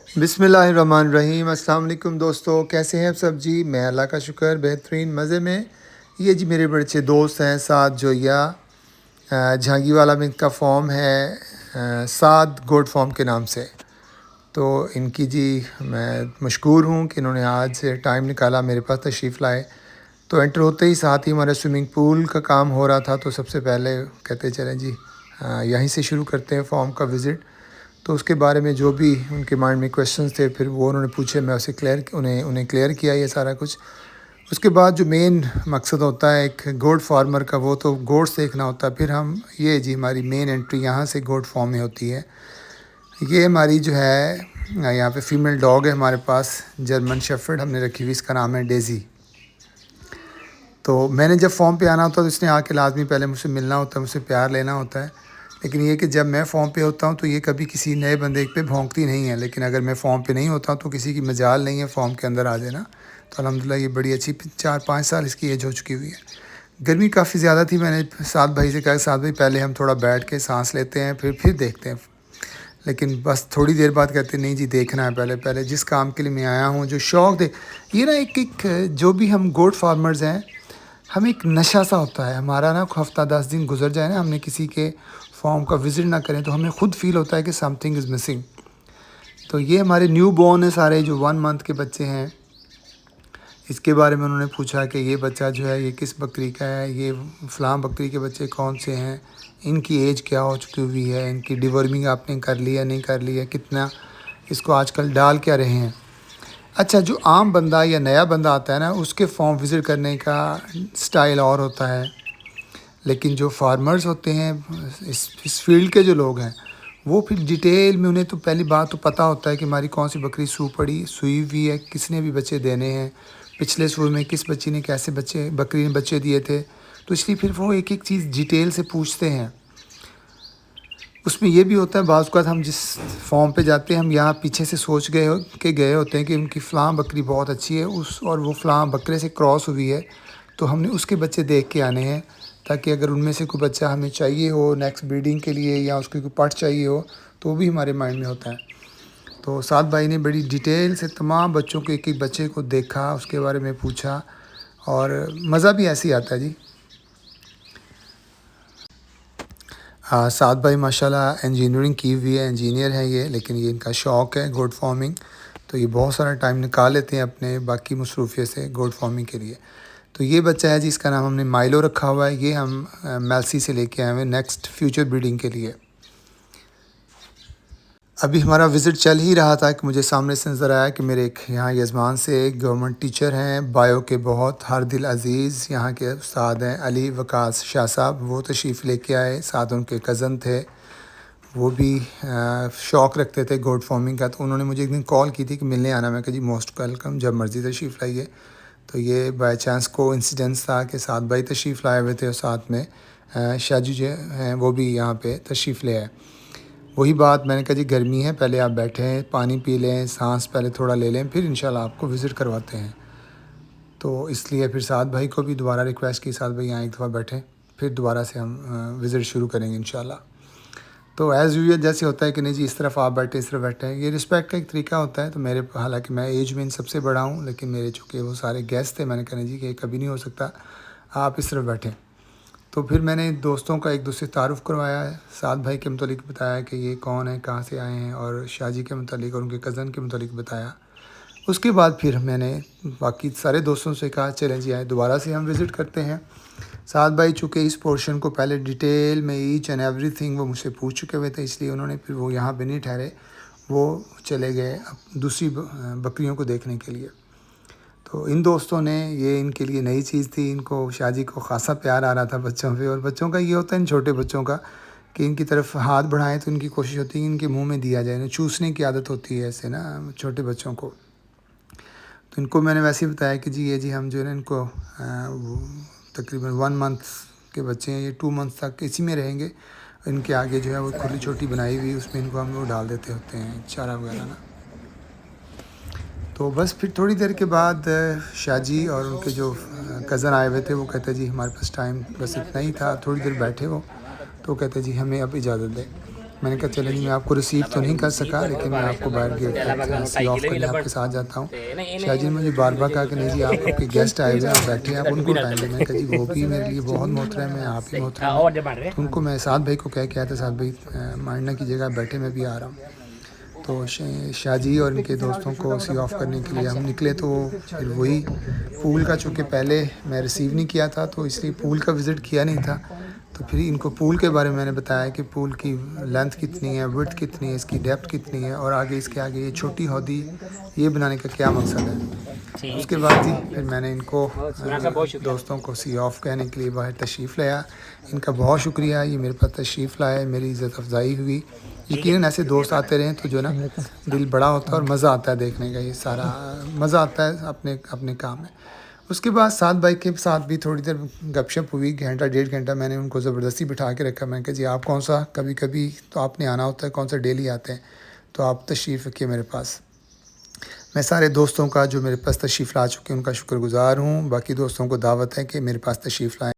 بسم اللہ الرحمن الرحیم۔ السلام علیکم دوستو، کیسے ہیں آپ سب؟ جی میں اللہ کا شکر بہترین مزے میں۔ یہ جی میرے بڑے اچھے دوست ہیں سعد جویا، جھانگی والا میں ان کا فارم ہے سعد گوڈ فارم کے نام سے۔ تو ان کی جی میں مشکور ہوں کہ انہوں نے آج سے ٹائم نکالا میرے پاس تشریف لائے۔ تو انٹر ہوتے ہی ساتھ ہی ہمارا سوئمنگ پول کا کام ہو رہا تھا، تو سب سے پہلے کہتے چلیں جی یہیں سے شروع کرتے ہیں فارم کا وزٹ۔ تو اس کے بارے میں جو بھی ان کے مائنڈ میں کویشچنس تھے پھر وہ انہوں نے پوچھے، میں اسے انہیں کلیئر کیا یہ سارا کچھ۔ اس کے بعد جو مین مقصد ہوتا ہے ایک گوڈ فارمر کا، وہ تو گوڈس دیکھنا ہوتا ہے۔ پھر ہم یہ جی ہماری مین انٹری یہاں سے گوڈ فارم میں ہوتی ہے۔ یہ ہماری جو ہے یہاں پہ فیمیل ڈاگ ہے ہمارے پاس، جرمن شیفرڈ ہم نے رکھی ہوئی، اس کا نام ہے ڈیزی۔ تو میں نے جب فارم پہ آنا ہوتا ہے تو اس نے آ کے لازمی پہلے مجھ سے ملنا ہوتا ہے، مجھ سے پیار لینا ہوتا ہے۔ لیکن یہ کہ جب میں فارم پہ ہوتا ہوں تو یہ کبھی کسی نئے بندے پہ بھونکتی نہیں ہے، لیکن اگر میں فارم پہ نہیں ہوتا ہوں تو کسی کی مجال نہیں ہے فارم کے اندر آ جانا۔ تو الحمدللہ یہ بڑی اچھی 4-5 سال اس کی ایج ہو چکی ہوئی ہے۔ گرمی کافی زیادہ تھی، میں نے سعد بھائی سے کہا کہ سعد بھائی پہلے ہم تھوڑا بیٹھ کے سانس لیتے ہیں پھر دیکھتے ہیں، لیکن بس تھوڑی دیر بعد کہتے ہیں نہیں جی دیکھنا ہے پہلے جس کام کے لیے میں آیا ہوں، جو شوق دے یہ نا ایک جو بھی ہم گوڈ فارمرز ہیں، ہمیں ایک نشہ سا ہوتا ہے ہمارا نا، ہفتہ 10 دن گزر جائے نا ہم نے کسی کے فارم کا وزٹ نہ کریں تو ہمیں خود فیل ہوتا ہے کہ سم تھنگ از مسنگ۔ تو یہ ہمارے نیو بورن ہیں سارے، جو 1 منتھ کے بچے ہیں۔ اس کے بارے میں انہوں نے پوچھا کہ یہ بچہ جو ہے یہ کس بکری کا ہے، یہ فلاں بکری کے بچے کون سے ہیں، ان کی ایج کیا ہو چکی ہوئی ہے، ان کی ڈیورمنگ آپ نے کر لی ہے نہیں کر لی ہے، کتنا اس کو آج کل ڈال کیا رہے ہیں۔ اچھا، جو عام بندہ یا نیا بندہ آتا ہے نا، اس کے فارم وزٹ کرنے کا سٹائل اور ہوتا ہے، لیکن جو فارمرز ہوتے ہیں اس فیلڈ کے جو لوگ ہیں وہ پھر ڈیٹیل میں، انہیں تو پہلی بات تو پتہ ہوتا ہے کہ ہماری کون سی بکری سوئی ہوئی ہے، کس نے بھی بچے دینے ہیں، پچھلے سوئی میں کس بچی نے کیسے بکری نے بچے دیے تھے۔ تو اس لیے پھر وہ ایک ایک چیز ڈیٹیل سے پوچھتے ہیں۔ اس میں یہ بھی ہوتا ہے بعض اوقات ہم جس فارم پہ جاتے ہیں، ہم یہاں پیچھے سے سوچ گئے ہوتے ہیں کہ ان کی فلاں بکری بہت اچھی ہے اور وہ فلاں بکرے سے کراس ہوئی ہے، تو ہم نے اس کے بچے دیکھ کے آنے ہیں، تاکہ اگر ان میں سے کوئی بچہ ہمیں چاہیے ہو نیکسٹ بریڈنگ کے لیے یا اس کی کوئی پٹ چاہیے ہو تو وہ بھی ہمارے مائنڈ میں ہوتا ہے۔ تو سعد بھائی نے بڑی ڈیٹیل سے تمام بچوں کے ایک ایک بچے کو دیکھا، اس کے بارے میں پوچھا، اور مزہ بھی ایسے ہی آتا ہے جی۔ سعد بھائی ماشاءاللہ انجینئرنگ کی ہوئی ہے، انجینئر ہیں یہ، لیکن یہ ان کا شوق ہے گوڈ فارمنگ، تو یہ بہت سارا ٹائم نکال لیتے ہیں اپنے باقی مصروفیت سے گوڈ فارمنگ کے لیے۔ تو یہ بچہ ہے جی، اس کا نام ہم نے مائلو رکھا ہوا ہے، یہ ہم میلسی سے لے کے آئے ہوئے نیکسٹ فیوچر بریڈنگ کے لیے۔ ابھی ہمارا وزٹ چل ہی رہا تھا کہ مجھے سامنے سے نظر آیا کہ میرے ایک یہاں یزمان سے ایک گورنمنٹ ٹیچر ہیں بایو کے، بہت ہر دل عزیز یہاں کے استاد ہیں علی وقاص شاہ صاحب، وہ تشریف لے کے آئے، ساتھ ان کے کزن تھے، وہ بھی شوق رکھتے تھے گوڈ فارمنگ کا۔ تو انہوں نے مجھے ایک دن کال کی تھی کہ ملنے آنا، میں کہا جی موسٹ ویلکم، جب مرضی تشریف لائیے۔ تو یہ بائی چانس کو انسیڈنس تھا کہ سعد بھائی تشریف لائے ہوئے تھے اور ساتھ میں شاجی جو ہیں وہ بھی یہاں پہ تشریف لے آئے۔ وہی بات میں نے کہا جی گرمی ہے، پہلے آپ بیٹھیں، پانی پی لیں، سانس پہلے تھوڑا لے لیں، پھر انشاءاللہ آپ کو وزٹ کرواتے ہیں۔ تو اس لیے پھر سعد بھائی کو بھی دوبارہ ریکویسٹ کی، سعد بھائی یہاں ایک دفعہ بیٹھیں، پھر دوبارہ سے ہم وزٹ شروع کریں گے انشاءاللہ۔ تو ایز یوزول جیسے ہوتا ہے کہ نہیں جی اس طرف آپ بیٹھے اس طرف بیٹھے، یہ رسپیکٹ کا ایک طریقہ ہوتا ہے۔ تو میرے حالانکہ میں ایج میں ان سب سے بڑا ہوں، لیکن میرے چونکہ وہ سارے گیسٹ تھے، میں نے کہا جی کہ کبھی نہیں ہو سکتا، آپ اس طرف بیٹھیں۔ تو پھر میں نے دوستوں کا ایک دوسرے تعارف کروایا ہے، سعد بھائی کے متعلق بتایا کہ یہ کون ہے، کہاں سے آئے ہیں، اور شاہ جی کے متعلق اور ان کے کزن کے متعلق بتایا۔ اس کے بعد پھر میں نے باقی سارے دوستوں سے کہا چلیں جی آئے دوبارہ سے ہم وزٹ کرتے ہیں۔ سعد بھائی چونکہ اس پورشن کو پہلے ڈیٹیل میں ایچ اینڈ ایوری تھنگ وہ مجھ سے پوچھ چکے ہوئے تھے، اس لیے انہوں نے پھر وہ یہاں پہ نہیں ٹھہرے، وہ چلے گئے دوسری بکریوں کو دیکھنے کے لیے۔ تو ان دوستوں نے یہ ان کے لیے نئی چیز تھی، ان کو شاہ جی کو خاصا پیار آ رہا تھا بچوں پہ، اور بچوں کا یہ ہوتا ہے ان چھوٹے بچوں کا کہ ان کی طرف ہاتھ بڑھائیں تو ان کی کوشش ہوتی ہے ان کے منہ میں دیا جائے، انہیں چوسنے کی عادت ہوتی ہے ایسے نا چھوٹے بچوں کو۔ تو ان کو میں نے ویسے ہی بتایا کہ جی یہ جی ہم جو ہے نا ان کو تقریباً 1 منتھ کے بچے ہیں، یہ 2 منتھ تک اسی میں رہیں گے، ان کے آگے جو ہے وہ کھلی چھوٹی بنائی ہوئی، اس میں ان کو ہم وہ ڈال دیتے ہوتے ہیں چارہ وغیرہ نا۔ تو بس پھر تھوڑی دیر کے بعد شاہ جی اور ان کے جو کزن آئے ہوئے تھے وہ کہتے جی ہمارے پاس ٹائم بس اتنا ہی تھا، تھوڑی دیر بیٹھے ہو، تو کہتے جی ہمیں اب اجازت دیں۔ میں نے کہا چلیں جی میں آپ کو ریسیو تو نہیں کر سکا لیکن میں آپ کو باہر گیٹ تک سی آف کرنے آپ کے ساتھ جاتا ہوں. شاہ جی نے مجھے بار بار کہا کہ نہیں جی آپ کے گیسٹ آئے ہوئے ہیں آپ بیٹھے ہیں آپ ان کو ٹائم دیں. میں نے کہا جی وہ بھی میرے لیے بہت محترم ہے آپ ہی محترم ہیں. تو ان کو میں سعد بھائی کو کہہ کے آیا تھا سعد بھائی مائنڈ نہ کیجیے گا بیٹھے میں بھی آ رہا ہوں. تو شاہ جی اور ان کے دوستوں کو سی آف کرنے کے لیے ہم نکلے. تو پھر وہی پول کا چونکہ پہلے میں ریسیو نہیں کیا تھا تو اس لیے پول کا وزٹ کیا نہیں تھا. تو پھر ان کو پول کے بارے میں نے بتایا کہ پول کی لینتھ کتنی ہے, وڈتھ کتنی ہے, اس کی ڈیپتھ کتنی ہے اور آگے اس کے آگے یہ چھوٹی ہودی یہ بنانے کا کیا مقصد ہے. اس کے بعد ہی پھر میں نے ان کو دوستوں کو سی آف کہنے کے لیے باہر تشریف لایا. ان کا بہت شکریہ, یہ میرے پاس تشریف لائے, میری عزت افزائی ہوئی. یقیناً ایسے دوست آتے رہیں تو جو نا دل بڑا ہوتا ہے اور مزہ آتا ہے دیکھنے کا. یہ سارا مزہ آتا ہے اپنے کام میں. اس کے بعد سعد بھائی کے ساتھ بھی تھوڑی دیر گپ شپ ہوئی, گھنٹہ ڈیڑھ گھنٹہ میں نے ان کو زبردستی بٹھا کے رکھا. میں نے کہا جی آپ کون سا کبھی کبھی تو آپ نے آنا ہوتا ہے, کون سا ڈیلی آتے ہیں, تو آپ تشریف رکھیے میرے پاس. میں سارے دوستوں کا جو میرے پاس تشریف لا چکے ہیں ان کا شکر گزار ہوں. باقی دوستوں کو دعوت ہے کہ میرے پاس تشریف لائیں.